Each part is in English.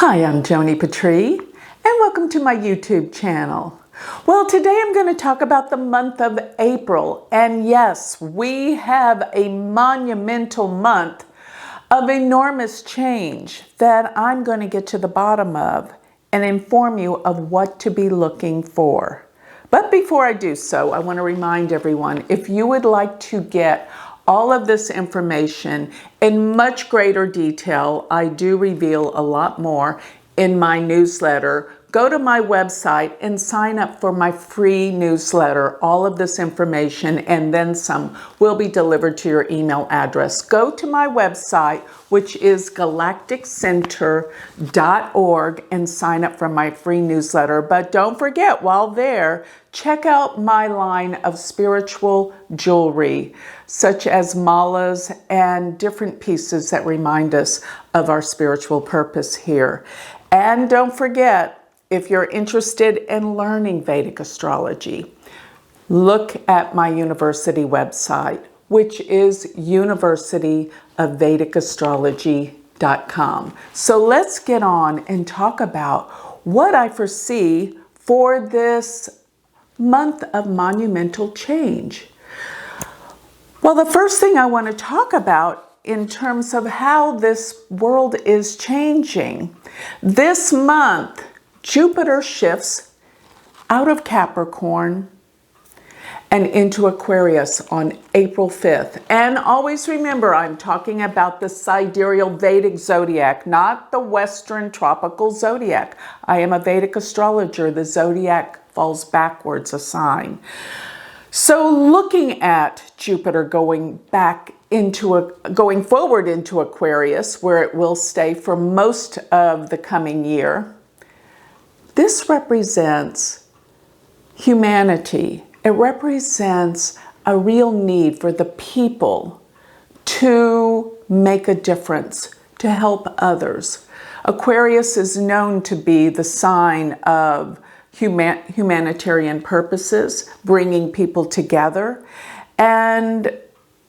Hi, I'm Joni Patry, and welcome to my YouTube channel. Well, today I'm going to talk about the month of April, and yes, we have a monumental month of enormous change that I'm going to get to the bottom of and inform you of what to be looking for. But before I do so, I want to remind everyone, if you would like to get all of this information in much greater detail, I do reveal a lot more in my newsletter. Go to my website and sign up for my free newsletter. All of this information and then some will be delivered to your email address. Go to my website, which is galacticcenter.org, and sign up for my free newsletter. But don't forget, while there, check out my line of spiritual jewelry, such as malas and different pieces that remind us of our spiritual purpose here. And don't forget, if you're interested in learning Vedic astrology, look at my university website, which is universityofvedicastrology.com. So let's get on and talk about what I foresee for this month of monumental change. Well, the first thing I want to talk about in terms of how this world is changing, this month, Jupiter shifts out of Capricorn and into Aquarius on April 5th. And always remember, I'm talking about the sidereal Vedic zodiac, not the Western tropical zodiac. I am a Vedic astrologer. The zodiac falls backwards a sign. So looking at Jupiter going forward into Aquarius, where it will stay for most of the coming year, this represents humanity. It represents a real need for the people to make a difference, to help others. Aquarius is known to be the sign of humanitarian purposes, bringing people together. And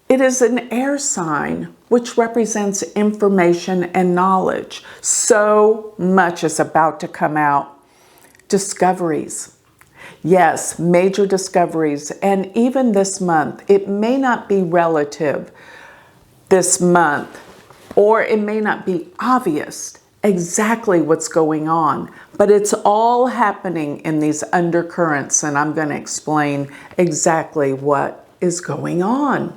it is an air sign, which represents information and knowledge. So much is about to come out. Discoveries. Yes, major discoveries. And even this month, it may not be relative this month, or it may not be obvious exactly what's going on, but it's all happening in these undercurrents, and I'm going to explain exactly what is going on.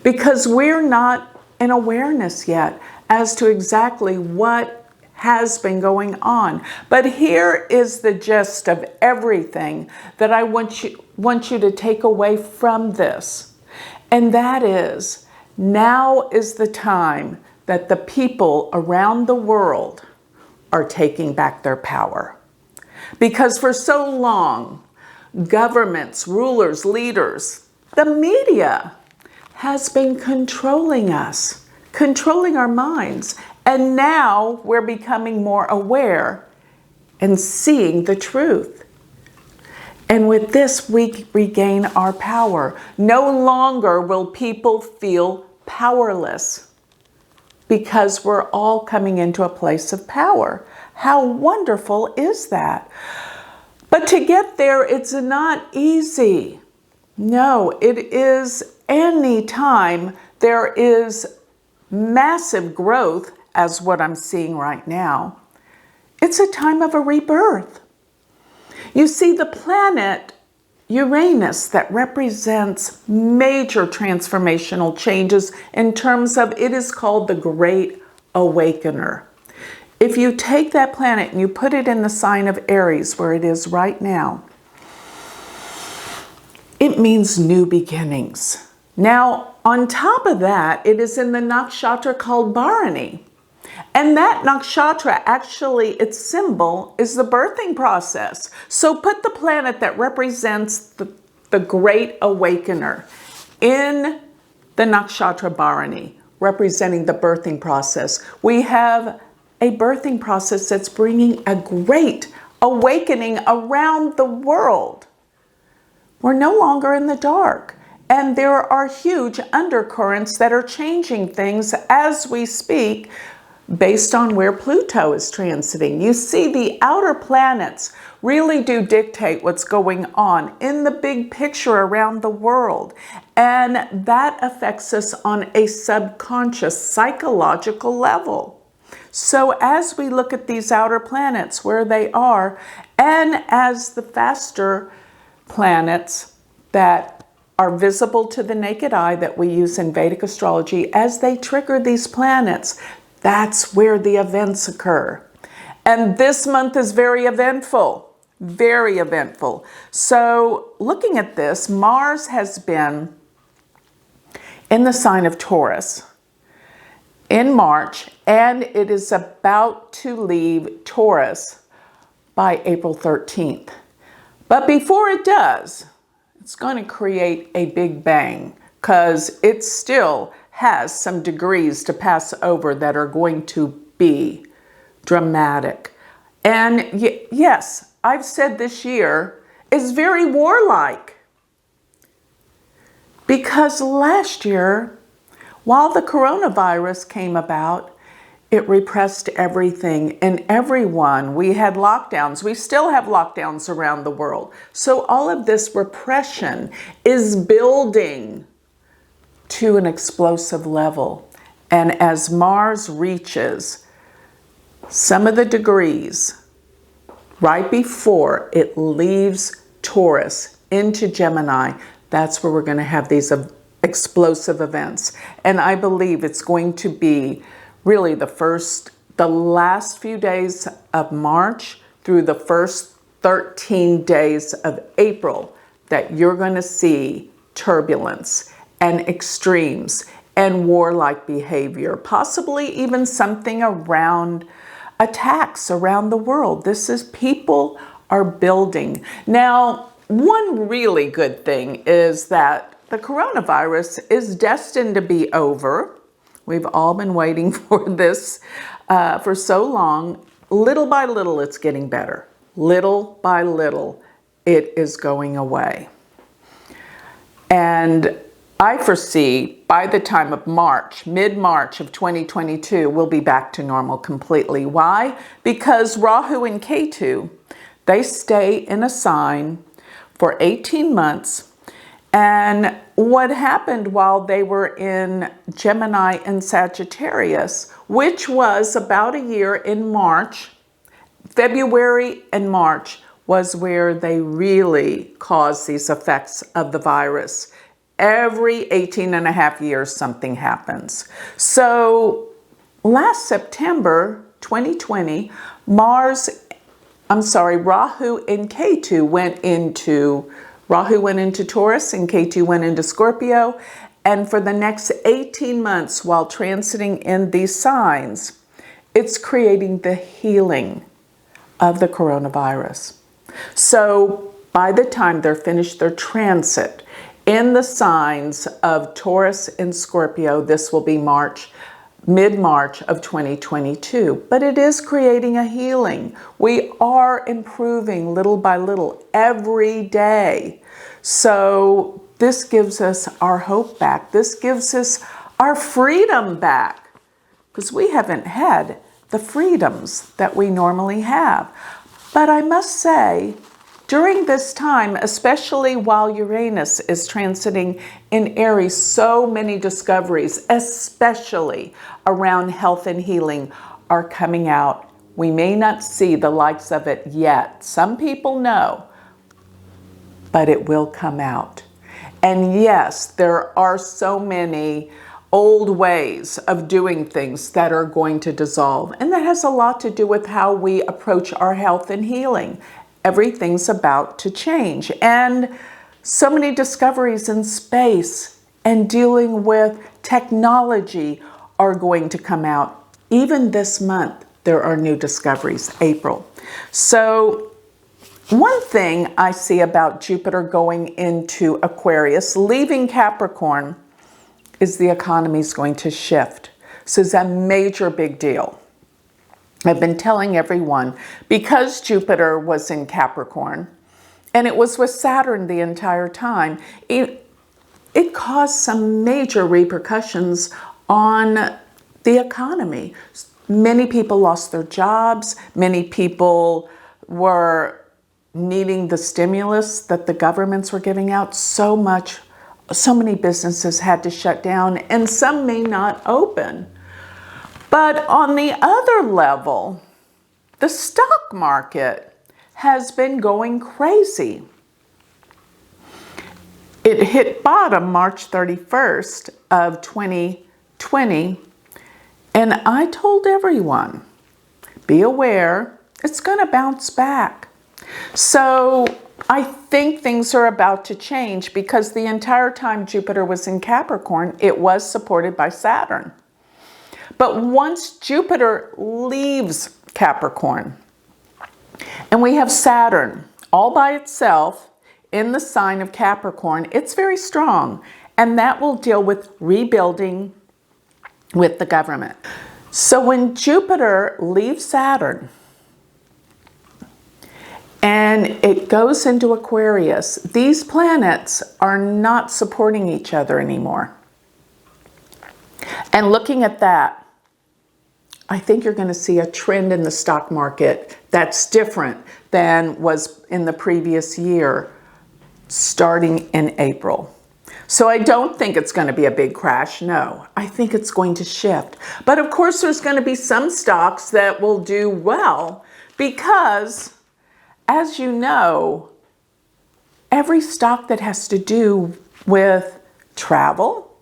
Because we're not in awareness yet as to exactly what has been going on. But here is the gist of everything that I want you to take away from this. And that is, now is the time that the people around the world are taking back their power. Because for so long, governments, rulers, leaders, the media has been controlling us, controlling our minds. And now we're becoming more aware and seeing the truth. And with this, we regain our power. No longer will people feel powerless because we're all coming into a place of power. How wonderful is that? But to get there, it's not easy. No, it is any time there is massive growth, as what I'm seeing right now, it's a time of a rebirth. You see, the planet Uranus, that represents major transformational changes in terms of, it is called the Great Awakener. If you take that planet and you put it in the sign of Aries, where it is right now, it means new beginnings. Now, on top of that, it is in the nakshatra called Bharani. And that nakshatra, actually, its symbol is the birthing process. So put the planet that represents the Great Awakener in the nakshatra Bharani, representing the birthing process. We have a birthing process that's bringing a great awakening around the world. We're no longer in the dark. And there are huge undercurrents that are changing things as we speak, based on where Pluto is transiting. You see, the outer planets really do dictate what's going on in the big picture around the world. And that affects us on a subconscious psychological level. So as we look at these outer planets, where they are, and as the faster planets that are visible to the naked eye that we use in Vedic astrology, as they trigger these planets, that's where the events occur. And this month is very eventful, very eventful. So looking at this, Mars has been in the sign of Taurus in March, and it is about to leave Taurus by April 13th. But before it does, it's going to create a big bang, because it still has some degrees to pass over that are going to be dramatic. And yes, I've said this year is very warlike, because last year, while the coronavirus came about, it repressed everything and everyone. We had lockdowns. We still have lockdowns around the world. So all of this repression is building to an explosive level. And as Mars reaches some of the degrees right before it leaves Taurus into Gemini, that's where we're going to have these explosive events. And I believe it's going to be really the last few days of March through the first 13 days of April that you're going to see turbulence and extremes and warlike behavior, possibly even something around attacks around the world. This is, people are building. Now, one really good thing is that the coronavirus is destined to be over. We've all been waiting for this for so long. Little by little, it's getting better. Little by little, it is going away. And I foresee by the time of March, mid-March of 2022, we'll be back to normal completely. Why? Because Rahu and Ketu, they stay in a sign for 18 months. And what happened while they were in Gemini and Sagittarius, which was about a year in March, February and March was where they really caused these effects of the virus. Every 18 and a half years, something happens. So last September 2020, Rahu and Ketu Rahu went into Taurus and Ketu went into Scorpio. And for the next 18 months while transiting in these signs, it's creating the healing of the coronavirus. So by the time they're finished their transit in the signs of Taurus and Scorpio, this will be mid-March of 2022. But it is creating a healing. We are improving little by little every day. So this gives us our hope back. This gives us our freedom back, because we haven't had the freedoms that we normally have. But I must say, during this time, especially while Uranus is transiting in Aries, so many discoveries, especially around health and healing, are coming out. We may not see the likes of it yet. Some people know, but it will come out. And yes, there are so many old ways of doing things that are going to dissolve. And that has a lot to do with how we approach our health and healing. Everything's about to change. And so many discoveries in space and dealing with technology are going to come out. Even this month, there are new discoveries, April. So one thing I see about Jupiter going into Aquarius, leaving Capricorn, is the economy is going to shift. So it's a major big deal. I've been telling everyone, because Jupiter was in Capricorn, and it was with Saturn the entire time, it caused some major repercussions on the economy. Many people lost their jobs. Many people were needing the stimulus that the governments were giving out. So many businesses had to shut down, and some may not open. But on the other level, the stock market has been going crazy. It hit bottom March 31st of 2020, and I told everyone, be aware, it's going to bounce back. So I think things are about to change, because the entire time Jupiter was in Capricorn, it was supported by Saturn. But once Jupiter leaves Capricorn, and we have Saturn all by itself in the sign of Capricorn, it's very strong, and that will deal with rebuilding with the government. So when Jupiter leaves Saturn and it goes into Aquarius, these planets are not supporting each other anymore. And looking at that, I think you're going to see a trend in the stock market that's different than was in the previous year, starting in April. So I don't think it's going to be a big crash. No, I think it's going to shift. But of course, there's going to be some stocks that will do well, because, as you know, every stock that has to do with travel,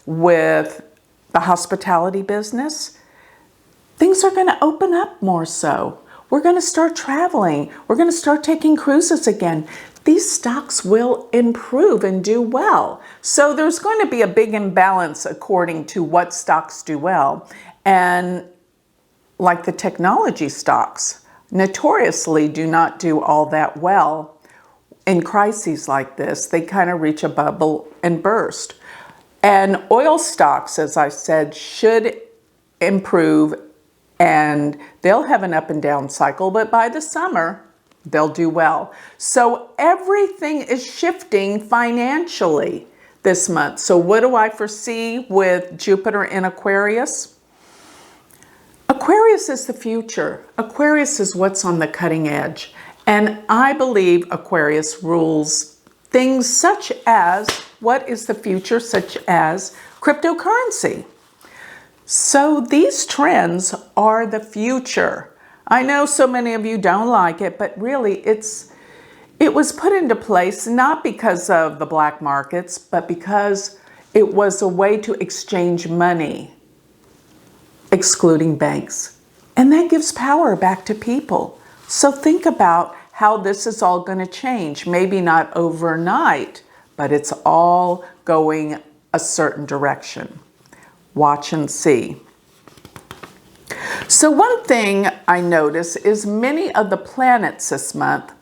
with the hospitality business, things are going to open up more so. We're going to start traveling. We're going to start taking cruises again. These stocks will improve and do well. So there's going to be a big imbalance according to what stocks do well. And like the technology stocks, notoriously do not do all that well in crises like this. They kind of reach a bubble and burst. And oil stocks, as I said, should improve, and they'll have an up and down cycle, but by the summer, they'll do well. So everything is shifting financially this month. So what do I foresee with Jupiter in Aquarius? Aquarius is the future. Aquarius is what's on the cutting edge. And I believe Aquarius rules things such as, what is the future, such as cryptocurrency. So these trends are the future. I know so many of you don't like it, but really it was put into place not because of the black markets, but because it was a way to exchange money, excluding banks. And that gives power back to people. So think about how this is all going to change. Maybe not overnight, but it's all going a certain direction. Watch and see. So one thing I notice is many of the planets this month,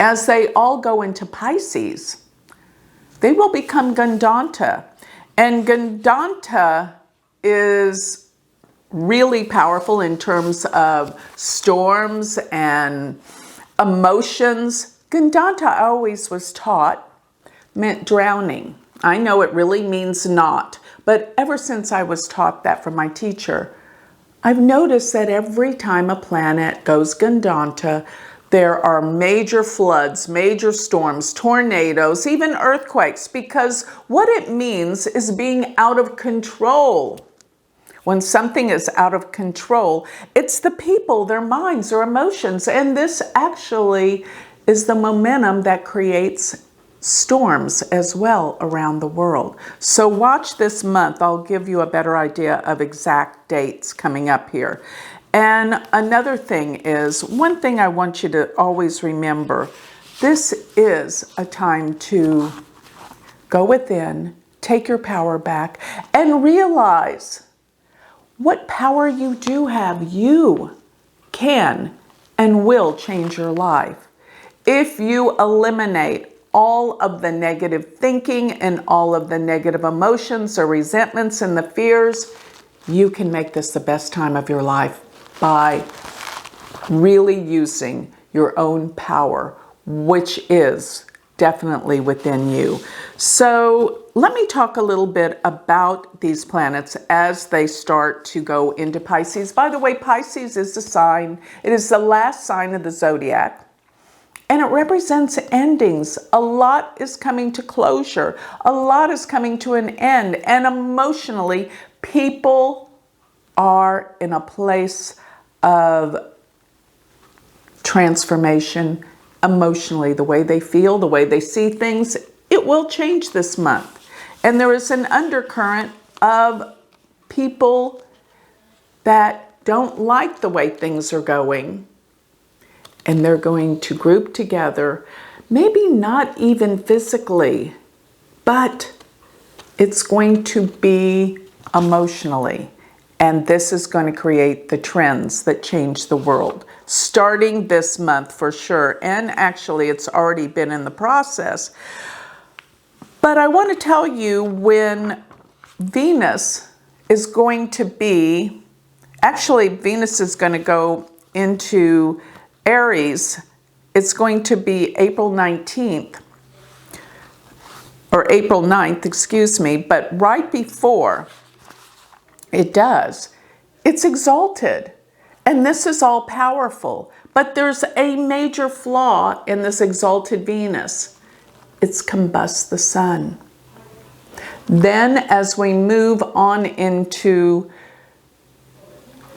as they all go into Pisces, they will become Gandanta. And Gandanta is really powerful in terms of storms and emotions. Gandanta, I always was taught, meant drowning. I know it really means not, but ever since I was taught that from my teacher, I've noticed that every time a planet goes Gandanta, there are major floods, major storms, tornadoes, even earthquakes, because what it means is being out of control. When something is out of control, it's the people, their minds, their emotions, and this actually is the momentum that creates storms as well around the world. So watch this month. I'll give you a better idea of exact dates coming up here. And another thing is, one thing I want you to always remember, this is a time to go within, take your power back, and realize what power you do have. You can and will change your life. If you eliminate all of the negative thinking and all of the negative emotions or resentments and the fears, you can make this the best time of your life by really using your own power, which is definitely within you. So let me talk a little bit about these planets as they start to go into Pisces. By the way, Pisces is the sign, it is the last sign of the zodiac. And it represents endings. A lot is coming to closure. A lot is coming to an end. And emotionally, people are in a place of transformation. Emotionally, the way they feel, the way they see things, it will change this month. And there is an undercurrent of people that don't like the way things are going. And they're going to group together, maybe not even physically, but it's going to be emotionally. And this is going to create the trends that change the world, starting this month for sure. And actually, it's already been in the process. But I want to tell you when Venus is going to be, actually, Venus is going to go into Aries. It's going to be April 19th, or April 9th, excuse me, but right before it does, it's exalted. And this is all powerful, but there's a major flaw in this exalted Venus. It's combusts the sun. Then as we move on into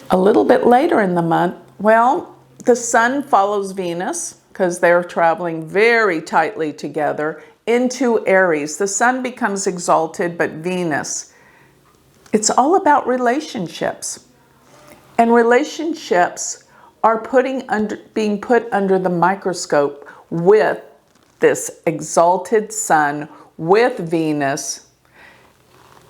a little bit later in the month, well, the sun follows Venus because they're traveling very tightly together into Aries. The sun becomes exalted, but Venus, it's all about relationships. And relationships are being put under the microscope with this exalted sun, with Venus,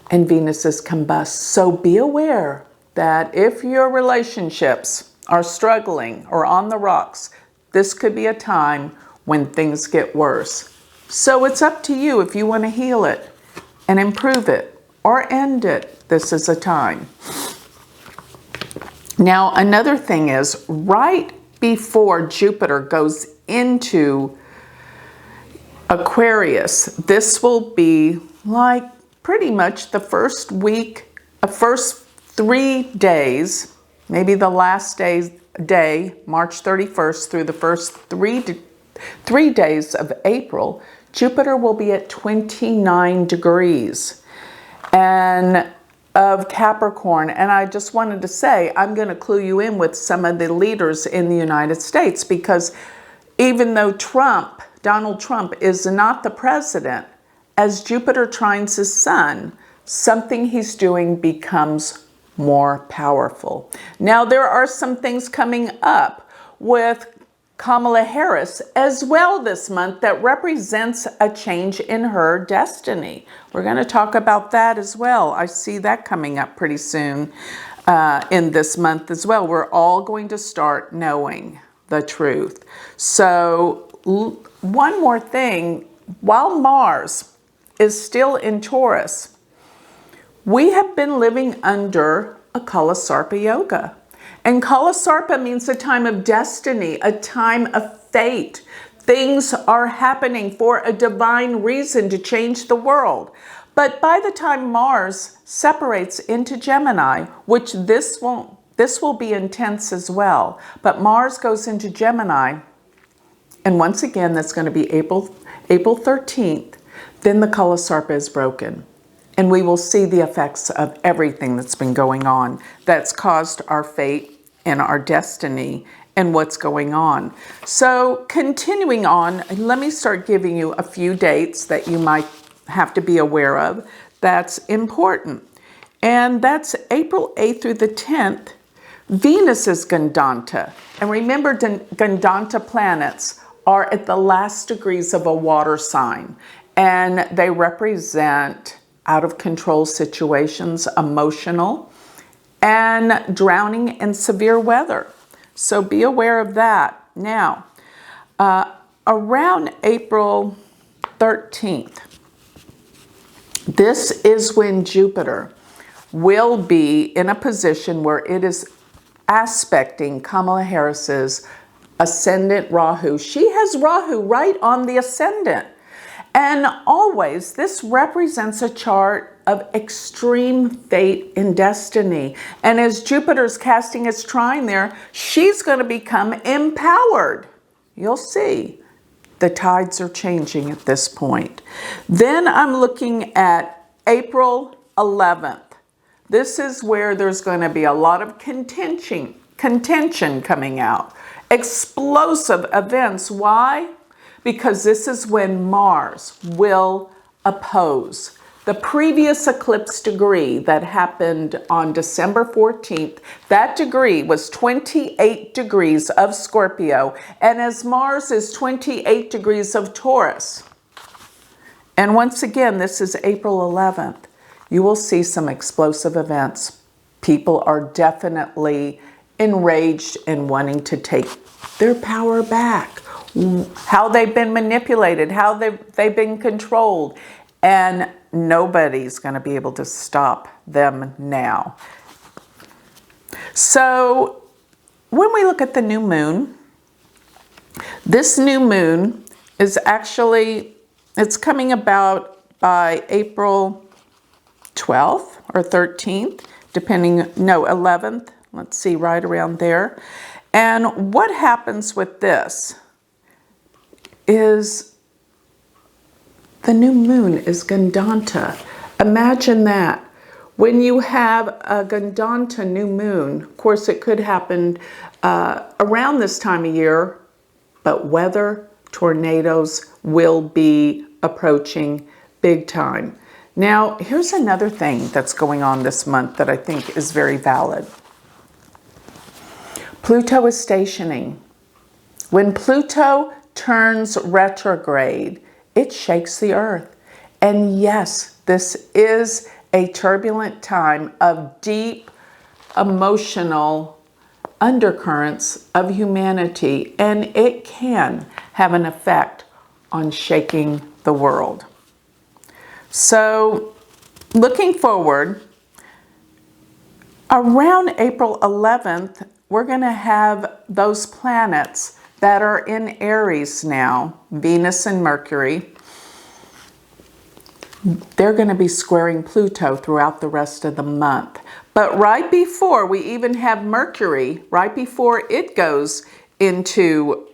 and Venus is combust. So be aware that if your relationships are struggling or on the rocks, this could be a time when things get worse. So it's up to you if you want to heal it and improve it or end it. This is a time. Now, another thing is right before Jupiter goes into Aquarius, this will be like pretty much the first 3 days, maybe the last day, March 31st, through the first 3 days of April, Jupiter will be at 29 degrees and of Capricorn. And I just wanted to say, I'm going to clue you in with some of the leaders in the United States, because even though Donald Trump is not the president, as Jupiter trines his sun, something he's doing becomes more powerful. Now, there are some things coming up with Kamala Harris as well this month that represents a change in her destiny. We're going to talk about that as well. I see that coming up pretty soon in this month as well. We're all going to start knowing the truth. So one more thing, while Mars is still in Taurus, we have been living under a Kalasarpa yoga. And Kalasarpa means a time of destiny, a time of fate. Things are happening for a divine reason to change the world. But by the time Mars separates into Gemini, which this will be intense as well, but Mars goes into Gemini, and once again, that's going to be April 13th, then the Kalasarpa is broken. And we will see the effects of everything that's been going on that's caused our fate and our destiny and what's going on. So continuing on, let me start giving you a few dates that you might have to be aware of that's important. And that's April 8th through the 10th, Venus is Gandanta. And remember, Gandanta planets are at the last degrees of a water sign, and they represent out of control situations, emotional, and drowning in severe weather. So be aware of that. Now, around April 13th, this is when Jupiter will be in a position where it is aspecting Kamala Harris's ascendant Rahu. She has Rahu right on the ascendant. And always, this represents a chart of extreme fate and destiny. And as Jupiter's casting its trine there, she's going to become empowered. You'll see. The tides are changing at this point. Then I'm looking at April 11th. This is where there's going to be a lot of contention coming out. Explosive events. Why? Because this is when Mars will oppose. The previous eclipse degree that happened on December 14th, that degree was 28 degrees of Scorpio, and as Mars is 28 degrees of Taurus. And once again, this is April 11th. You will see some explosive events. People are definitely enraged and wanting to take their power back. How they've been manipulated, how they've been controlled. And nobody's going to be able to stop them now. So when we look at the new moon, this new moon is actually, it's coming about by April 12th or 13th, depending, no, 11th. Let's see, right around there. And what happens with this is the new moon is Gandanta. Imagine that. When you have a Gandanta new moon, of course it could happen around this time of year, but weather, tornadoes will be approaching big time. Now, here's another thing that's going on this month that I think is very valid. Pluto is stationing. When Pluto turns retrograde, it shakes the earth. And yes, this is a turbulent time of deep emotional undercurrents of humanity, and it can have an effect on shaking the world. So, looking forward, around April 11th, we're going to have those planets that are in Aries now, Venus and Mercury. They're going to be squaring Pluto throughout the rest of the month. But right before we even have Mercury, right before it goes into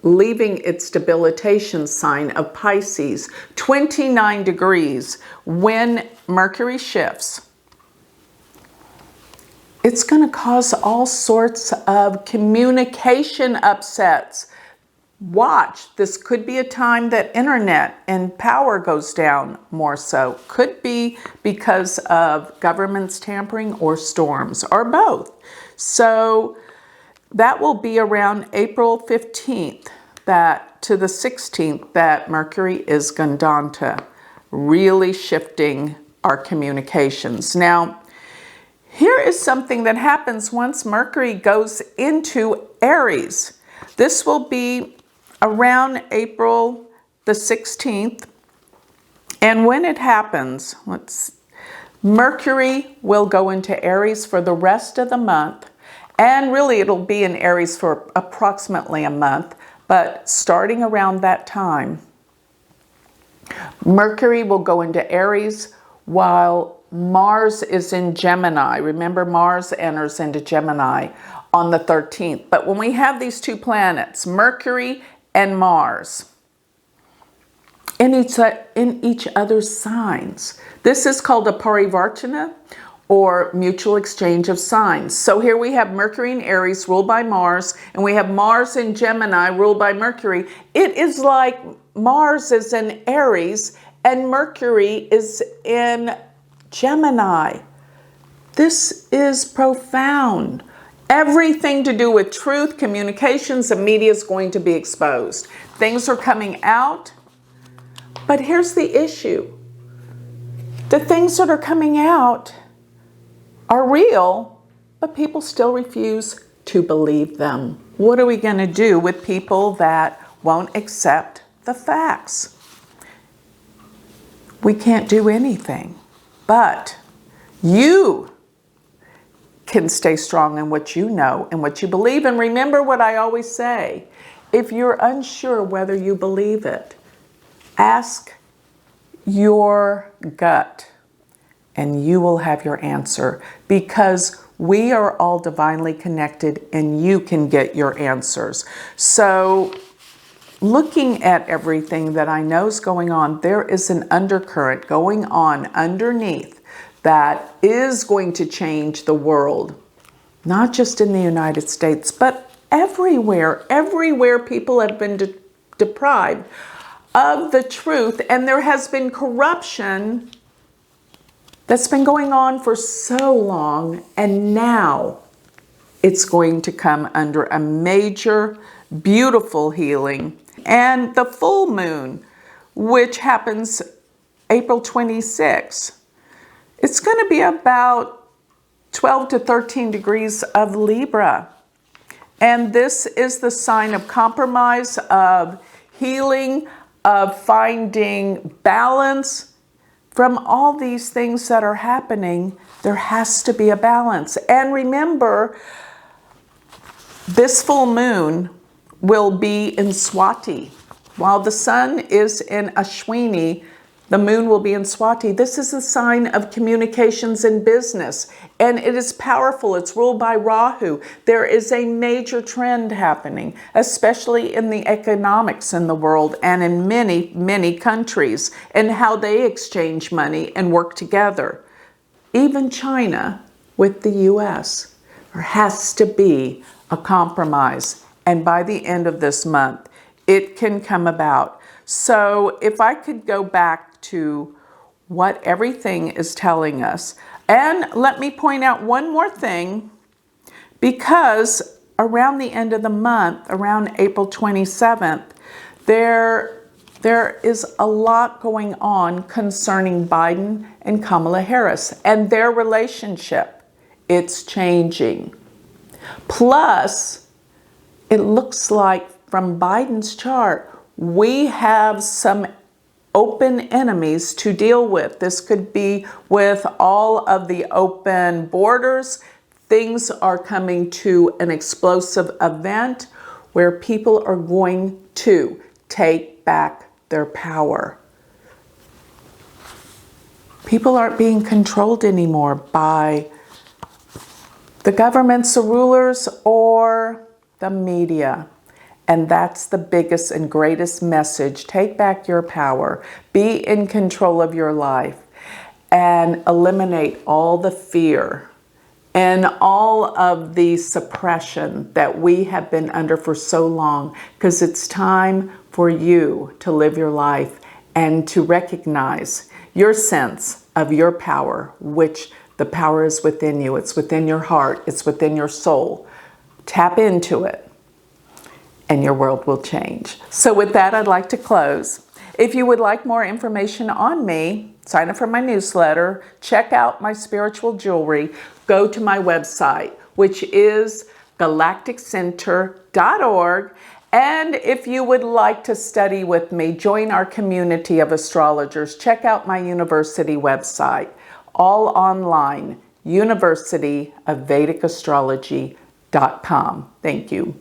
leaving its debilitation sign of Pisces, 29 degrees, when Mercury shifts, it's going to cause all sorts of communication upsets. Watch, this could be a time that internet and power goes down more so. Could be because of governments tampering or storms or both. So that will be around April 15th to the 16th that Mercury is Gandanta, really shifting our communications. Now, here is something that happens once Mercury goes into Aries. This will be around April the 16th. And when it happens, Mercury will go into Aries for the rest of the month. And really, it'll be in Aries for approximately a month. But starting around that time, Mercury will go into Aries while Mars is in Gemini. Remember, Mars enters into Gemini on the 13th. But when we have these two planets, Mercury and Mars, in each other's signs, this is called a parivartana, or mutual exchange of signs. So here we have Mercury in Aries ruled by Mars, and we have Mars in Gemini ruled by Mercury. It is like Mars is in Aries and Mercury is in Gemini. This is profound. Everything to do with truth, communications, and media is going to be exposed. Things are coming out, but here's the issue. The things that are coming out are real, but people still refuse to believe them. What are we going to do with people that won't accept the facts? We can't do anything, but you can stay strong in what you know and what you believe. And remember what I always say, if you're unsure whether you believe it, ask your gut and you will have your answer, because we are all divinely connected and you can get your answers. So looking at everything that I know is going on, there is an undercurrent going on underneath that is going to change the world, not just in the United States, but everywhere. Everywhere people have been deprived of the truth, and there has been corruption that's been going on for so long, and now it's going to come under a major, beautiful healing. And the full moon, which happens April 26th, it's going to be about 12 to 13 degrees of Libra. And this is the sign of compromise, of healing, of finding balance. From all these things that are happening, there has to be a balance. And remember, this full moon will be in Swati. While the sun is in Ashwini, the moon will be in Swati. This is a sign of communications and business, and it is powerful. It's ruled by Rahu. There is a major trend happening, especially in the economics in the world and in many, many countries, and how they exchange money and work together. Even China with the US. There has to be a compromise, and by the end of this month, it can come about. So if I could go back to what everything is telling us, and let me point out one more thing, because around the end of the month, around April 27th, there is a lot going on concerning Biden and Kamala Harris and their relationship. It's changing. Plus, it looks like from Biden's chart, we have some open enemies to deal with. This could be with all of the open borders. Things are coming to an explosive event where people are going to take back their power. People aren't being controlled anymore by the governments, the rulers, or the media. And that's the biggest and greatest message. Take back your power. Be in control of your life and eliminate all the fear and all of the suppression that we have been under for so long, because it's time for you to live your life and to recognize your sense of your power, which the power is within you. It's within your heart. It's within your soul. Tap into it, and your world will change. So with that, I'd like to close. If you would like more information on me, sign up for my newsletter, check out my spiritual jewelry, go to my website, which is galacticcenter.org. And if you would like to study with me, join our community of astrologers, check out my university website, all online, University of Vedic Astrology.com. Thank you.